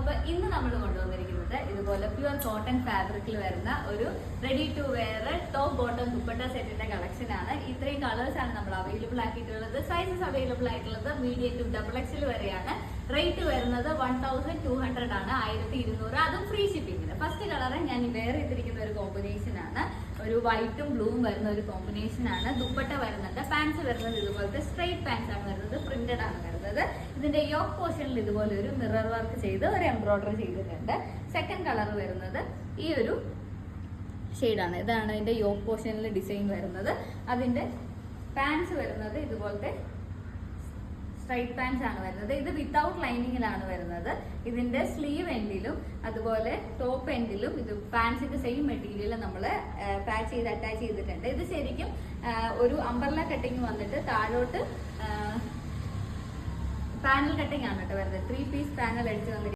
അപ്പൊ ഇന്ന് നമ്മൾ കൊണ്ടുവന്നിരിക്കുന്നത് ഇതുപോലെ പ്യുവർ കോട്ടൺ ഫാബ്രിക്കിൽ വരുന്ന ഒരു ready to wear top bottom dupatta സെറ്റിന്റെ കളക്ഷൻ ആണ്. ഇത്രയും കളേഴ്സ് ആണ് നമ്മൾ അവൈലബിൾ ആക്കിയിട്ടുള്ളത്. സൈസസ് അവൈലബിൾ ആയിട്ടുള്ളത് മീഡിയം ടു XXL വരെയാണ്. റേറ്റ് വരുന്നത് 1200 ആണ്, 1200, അതും ഫ്രീ ഷിപ്പിംഗിന്. ഫസ്റ്റ് കളറ് ഞാൻ വേറെ ചെയ്തിരിക്കുന്ന ഒരു കോമ്പിനേഷൻ ആണ്, ഒരു വൈറ്റും ബ്ലൂവും വരുന്ന ഒരു കോമ്പിനേഷൻ ആണ്. ദുപ്പട്ട വരുന്നുണ്ട്. പാൻസ് വരുന്നത് ഇതുപോലത്തെ സ്ട്രെയിറ്റ് പാൻസ് ആണ് വരുന്നത്, പ്രിന്റഡ് ആണ് വരുന്നത്. ഇതിന്റെ യോക്ക് പോർഷനിൽ ഇതുപോലെ ഒരു മിറർ വർക്ക് ചെയ്ത് ഒരു എംബ്രോയിഡറി ചെയ്തിട്ടുണ്ട്. സെക്കൻഡ് കളർ വരുന്നത് ഈ ഒരു ഷെയ്ഡാണ്. ഇതാണ് ഇതിന്റെ യോക്ക് പോർഷനിൽ ഡിസൈൻ വരുന്നത്. അതിന്റെ പാൻസ് വരുന്നത് ഇതുപോലത്തെ സ്ട്രൈറ്റ് പാൻസ് ആണ് വരുന്നത്. ഇത് വിത്തൗട്ട് ലൈനിങ്ങിലാണ് വരുന്നത്. ഇതിന്റെ സ്ലീവ് എൻഡിലും അതുപോലെ ടോപ്പ് എൻഡിലും ഇത് പാൻസിന്റെ സെയിം മെറ്റീരിയൽ നമ്മൾ പാച്ച് ചെയ്ത് അറ്റാച്ച് ചെയ്തിട്ടുണ്ട്. ഇത് ശരിക്കും ഒരു അംബ്രല്ല കട്ടിങ് വന്നിട്ട് താഴോട്ട് പാനൽ കട്ടിങ് ആണ് കേട്ടോ വരുന്നത്. 3 പീസ് പാനൽ അടിച്ച് വന്നിട്ട്